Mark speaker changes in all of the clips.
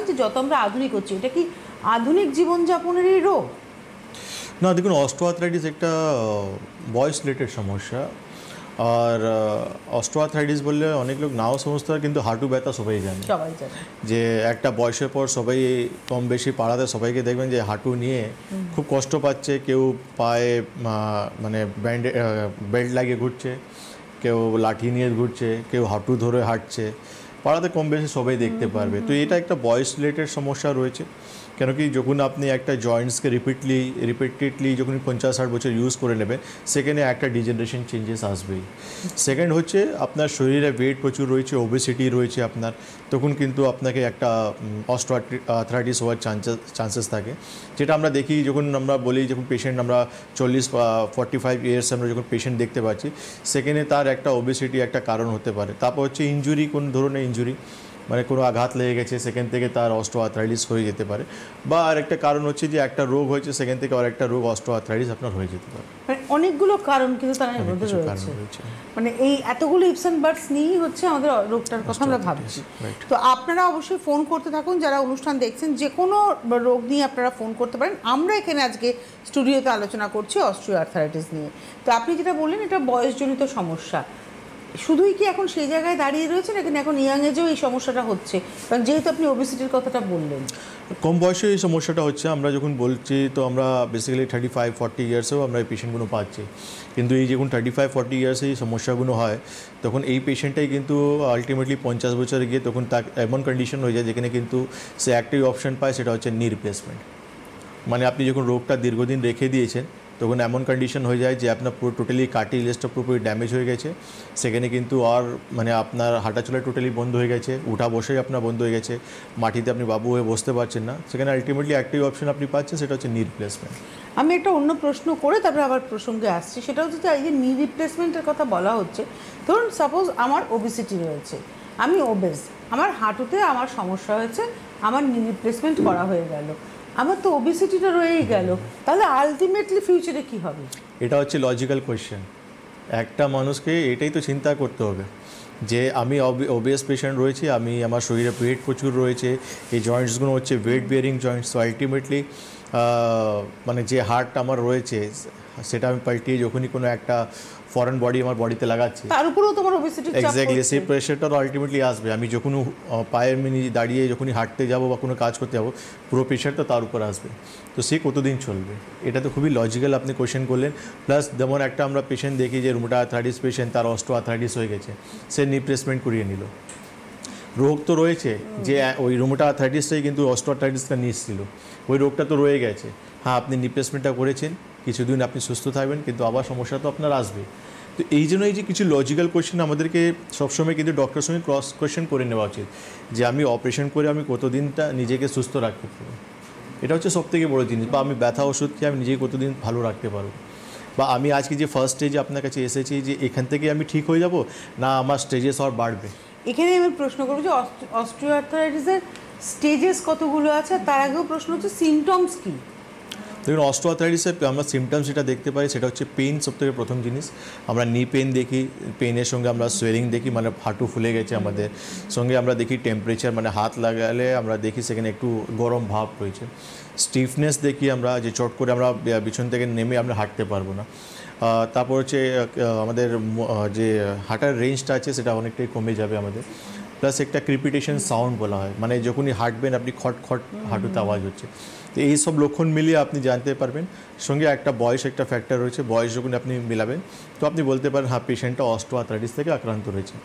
Speaker 1: যে যত আমরা আধুনিক হচ্ছি, এটা কি আধুনিক জীবনযাপনেরই রোগ?
Speaker 2: না, দেখুন অস্টিওআর্থ্রাইটিস একটা বয়স রিলেটেড সমস্যা। আর অস্টিওআর্থ্রাইটিস বললে অনেক লোক নাও সমস্ত হয়, কিন্তু হাঁটু ব্যথা সবাই জানে। যে একটা বয়সের পর সবাই কম বেশি পাড়াতে সবাইকে দেখবেন যে হাঁটু নিয়ে খুব কষ্ট পাচ্ছে। কেউ পায়ে মানে বেল্ট লাগিয়ে ঘুরছে, কেউ লাঠি নিয়ে ঘুরছে, কেউ হাঁটু ধরে হাঁটছে, পাড়াতে কম বেশি সবাই দেখতে পারবে। তো এটা একটা বয়স রিলেটেড সমস্যা রয়েছে। কেন কি যখন আপনি একটা জয়েন্টসকে রিপিটেডলি যখন 50-60 বছর ইউজ করে নেবে, সেখানে একটা ডিজেনারেশন চেঞ্জেস আসবেই। সেকেন্ড হচ্ছে আপনার শরীরে ওয়েট প্রচুর রয়েছে, ওবেসিটি রয়েছে আপনার, তখন কিন্তু আপনাকে একটা অস্টিওআর্থ্রাইটিস হওয়ার চান্সেস থাকে। যেটা আমরা দেখি যখন আমরা বলি, যখন পেশেন্ট আমরা 40-45 ইয়ার্স আমরা যখন পেশেন্ট দেখতে পাচ্ছি, সেখানে তার একটা ওবেসিটি একটা কারণ হতে পারে। তারপর হচ্ছে ইনজুরি, কোন ধরনের ইনজুরি, মানে কোনো আঘাত লেগে গেছে, সেখান থেকে তার অস্টিওআর্থ্রাইটিস হয়ে যেতে পারে। বা আরেকটা কারণ হচ্ছে যে একটা রোগ হয়েছে, সেখান থেকে আরেকটা রোগ অস্টিওআর্থ্রাইটিস আপনার হয়ে যেতে পারে।
Speaker 1: মানে অনেকগুলো কারণ কিন্তু তার মধ্যে রয়েছে। মানে এই এতগুলো ইপস অ্যান্ড বাটস নিয়েই হচ্ছে আমাদের রোগটার কথা আমরা ভাবছি। তো আপনারা অবশ্যই ফোন করতে থাকুন, যারা অনুষ্ঠান দেখছেন, যে কোনো রোগ নিয়ে আপনারা ফোন করতে পারেন। আমরা এখানে আজকে স্টুডিওতে আলোচনা করছি অস্টিওআর্থ্রাইটিস নিয়ে। তো আপনি যেটা বললেন, এটা বয়সজনিত সমস্যা, শুধুই কি এখন সেই জায়গায় দাঁড়িয়ে রয়েছে, নাকি এখন ইয়াং এজেও এই সমস্যাটা হচ্ছে? কারণ যেহেতু আপনি ওবেসিটির কথাটা বললেন,
Speaker 2: কম বয়সে এই সমস্যাটা হচ্ছে। আমরা যখন বলছি তো আমরা বেসিক্যালি 35-40 ইয়ার্সেও আমরা এই পেশেন্টগুলো পাচ্ছি। কিন্তু এই যখন 35-40 ইয়ার্সে এই সমস্যাগুলো হয়, তখন এই পেশেন্টটাই কিন্তু আলটিমেটলি 50 বছরে গিয়ে তখন তার এমন কন্ডিশন হয়ে যায় যেখানে কিন্তু সে একটাই অপশন পায়, সেটা হচ্ছে নি রিপ্লেসমেন্ট। মানে আপনি যখন রোগটা দীর্ঘদিন রেখে দিয়েছেন, তখন এমন কন্ডিশন হয়ে যায় যে আপনার পুরো টোটালি কার্টিলেজটা পুরোপুরি ড্যামেজ হয়ে গেছে। সেখানে কিন্তু আর মানে আপনার হাঁটাচলা টোটালি বন্ধ হয়ে গেছে, উঠা বসেই আপনার বন্ধ হয়ে গেছে, মাটিতে আপনি বাবু হয়ে বসতে পারছেন না। সেখানে আলটিমেটলি একটাই অপশন আপনি পাচ্ছেন, সেটা হচ্ছে নি রিপ্লেসমেন্ট।
Speaker 1: আমি একটা অন্য প্রশ্ন করে তারপরে আবার প্রসঙ্গে আসছি। সেটা হচ্ছে যে এই যে নি রিপ্লেসমেন্টের কথা বলা হচ্ছে, ধরুন সাপোজ আমার ওবেসিটি রয়েছে, আমি ওবেস, আমার হাঁটুতে আমার সমস্যা হয়েছে, আমার নি রিপ্লেসমেন্ট করা হয়ে গেল, আমার তো ওবেসিটিটা রয়েই গেল, তাহলে আলটিমেটলি ফিউচারে কী হবে?
Speaker 2: এটা হচ্ছে লজিক্যাল কোয়েশ্চেন। একটা মানুষকে এটাই তো চিন্তা করতে হবে যে আমি ওবেস পেশেন্ট রয়েছি, আমি আমার শরীরে ওয়েট প্রচুর রয়েছে, এই জয়েন্টসগুলো হচ্ছে ওয়েট বিয়ারিং জয়েন্টস। তো আলটিমেটলি মানে যে হার্ট আমার রয়েছে, সেটা আমি পাল্টিয়ে যখনই কোনো একটা ফরেন বডি আমার বডিতে লাগাচ্ছি,
Speaker 1: তার উপরেও তোমার ওবেসিটি চাপ,
Speaker 2: এক্স্যাক্টলি সেই প্রেশারটাও আলটিমেটলি আসবে। আমি যখন পায়ের দাঁড়িয়ে যখনই হাঁটতে যাব বা কোনো কাজ করতে যাবো, পুরো প্রেশারটা তার উপর আসবে। তো সে কতদিন চলবে? এটা তো খুবই লজিক্যাল আপনি কোয়েশ্চেন করলেন। প্লাস যেমন একটা আমরা পেশেন্ট দেখি যে রুমেটা আর্থ্রাইটিস পেশেন্ট, তার অস্টিওআর্থ্রাইটিস হয়ে গেছে, সে নি রিপ্লেসমেন্ট করিয়ে নিল। রোগ তো রয়েছে, যে ওই রুমেটা আর্থ্রাইটিসটাই কিন্তু অস্টিওআর্থ্রাইটিসটা নিয়েছিল, ওই রোগটা তো রয়ে গেছে। হ্যাঁ, আপনি রিপ্লেসমেন্টটা করেছেন, কিছুদিন আপনি সুস্থ থাকবেন, কিন্তু আবার সমস্যা তো আপনার আসবে। তো এই জন্য এই যে কিছু লজিক্যাল কোয়েশ্চেন আমাদেরকে সবসময় কিন্তু ডক্টরের সঙ্গে ক্রস কোয়েশ্চেন করে নেওয়া উচিত, যে আমি অপারেশন করে আমি কতদিনটা নিজেকে সুস্থ রাখতে পারবো। এটা হচ্ছে সবথেকে বড় জিনিস। বা আমি ব্যথা ওষুধ খেয়ে আমি নিজেকে কতদিন ভালো রাখতে পারবো। বা আমি আজকে যে ফার্স্ট স্টেজে আপনার কাছে এসেছি, যে এখান থেকে আমি ঠিক হয়ে যাব, না আমার স্টেজেস আর বাড়বে।
Speaker 1: এখানে আমি প্রশ্ন করবো যে অস্টিওআর্থ্রাইটিসের স্টেজেস কতগুলো আছে, তার আগেও প্রশ্ন হচ্ছে সিমটমস কী?
Speaker 2: দেখুন, অস্টিওআর্থ্রাইটিসের আমরা সিমটমস যেটা দেখতে পাই, সেটা হচ্ছে পেইন সবথেকে প্রথম জিনিস। আমরা নি পেইন দেখি, পেইনের সঙ্গে আমরা সোয়েলিং দেখি, মানে হাঁটু ফুলে গেছে আমাদের। সঙ্গে আমরা দেখি টেম্পারেচার, মানে হাত লাগালে আমরা দেখি সেখানে একটু গরম ভাব রয়েছে। স্টিফনেস দেখি আমরা, যে চট করে আমরা বিছন থেকে নেমে আমরা হাঁটতে পারবো না। তারপর হচ্ছে আমাদের যে হাঁটার রেঞ্জটা আছে, সেটা অনেকটাই কমে যাবে আমাদের। প্লাস একটা ক্রিপিটেশন সাউন্ড বলা হয়, মানে যখনই হাঁটবেন আপনি খট খট হাঁটুতে আওয়াজ হচ্ছে। তো এই সব লক্ষণ মিলিয়ে আপনি জানতে পারবেন। সঙ্গে একটা বয়স, একটা ফ্যাক্টর রয়েছে, বয়স যখন আপনি মিলাবেন, তো আপনি বলতে পারেন হ্যাঁ, পেশেন্টটা অস্টিওআর্থ্রাইটিস থেকে আক্রান্ত রয়েছে।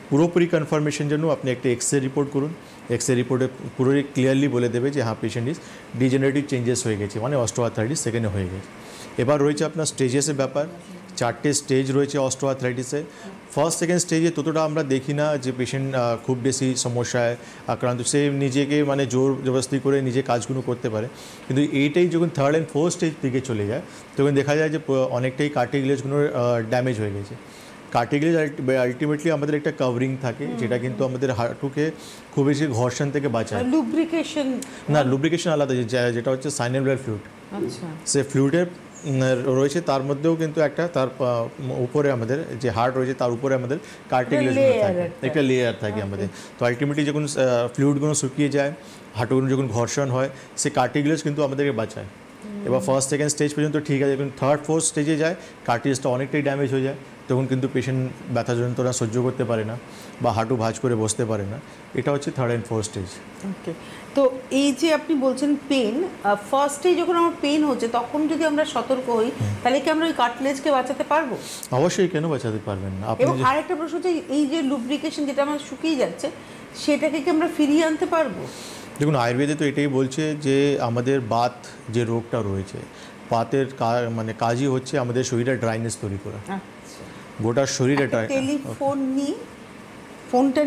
Speaker 2: পুরোপুরি কনফার্মেশন জন্য আপনি একটা এক্সরে রিপোর্ট করুন। এক্সরে রিপোর্টে পুরোই ক্লিয়ারলি বলে দেবে যে হ্যাঁ, পেশেন্ট ইজ ডিজেনারেটিভ চেঞ্জেস হয়ে গেছে, মানে অস্টিওআর্থ্রাইটিস সেখানে হয়ে গেছে। এবার রয়েছে আপনার স্টেজেসের ব্যাপার। 4টে স্টেজ রয়েছে অস্টিওআর্থ্রাইটিসে। ফার্স্ট সেকেন্ড স্টেজে ততটা আমরা দেখি না যে পেশেন্ট খুব বেশি সমস্যায় আক্রান্ত, সে নিজেকে মানে জোর জবরদস্তি করে নিজে কাজগুলো করতে পারে। কিন্তু এইটাই যখন থার্ড অ্যান্ড ফোর্থ স্টেজ দিকে চলে যায়, তখন দেখা যায় যে অনেকটাই কার্টিলেজগুলো ড্যামেজ হয়ে গেছে। কার্টিলেজ আলটিমেটলি আমাদের একটা কভারিং থাকে, যেটা কিন্তু আমাদের হাঁটুকে খুব বেশি ঘর্ষণ থেকে বাঁচায়।
Speaker 1: লুব্রিকেশন
Speaker 2: না, লুব্রিকেশন আলাদা, যেটা হচ্ছে সাইনোভিয়াল ফ্লুইড।
Speaker 1: আচ্ছা,
Speaker 2: সে ফ্লুইডের রয়েছে, তার মধ্যেও কিন্তু একটা তার উপরে আমাদের যে হার্ট রয়েছে তার উপরে আমাদের কার্টিলেজ থাকে, একটা লেয়ার থাকে আমাদের। তো আলটিমেটলি যখন ফ্লুইডগুলো শুকিয়ে যায়, হাঁটুগুলো যখন ঘর্ষণ হয়, সে কার্টিলেজ কিন্তু আমাদেরকে বাঁচায়। এবার ফার্স্ট সেকেন্ড স্টেজ পর্যন্ত ঠিক আছে, যখন থার্ড ফোর্থ স্টেজে যায় কার্টিলেজটা অনেকটাই ড্যামেজ হয়ে যায়, তখন কিন্তু পেশেন্ট ব্যথা যন্ত্রণা সহ্য করতে পারে না বা হাঁটু ভাঁজ করে বসতে পারে না। এটা হচ্ছে থার্ড অ্যান্ড ফোর্থ স্টেজ।
Speaker 1: ওকে, তো এই যে আপনি বলছেন পেন, ফার্স্টে যখন আমার পেন হচ্ছে তখন যদি আমরা সতর্ক হই তাহলে কি আমরা ওই কার্টিলেজকে বাঁচাতে পারবো?
Speaker 2: অবশ্যই, কেন বাঁচাতে পারবেন না আপনি।
Speaker 1: এবং আরেকটা প্রশ্ন হচ্ছে এই যে লুব্রিকেশন যেটা আমার শুকিয়ে যাচ্ছে সেটাকে কি আমরা ফিরিয়ে আনতে পারবো?
Speaker 2: দেখুন, আয়ুর্বেদে তো এটাই বলছে যে আমাদের বাত যে রোগটা রয়েছে, বাতের মানে কাজই হচ্ছে আমাদের শরীরে ড্রাইনেস তৈরি করা, গোটা শরীরে।
Speaker 1: টেলিফোন নিয়ে ফোনটা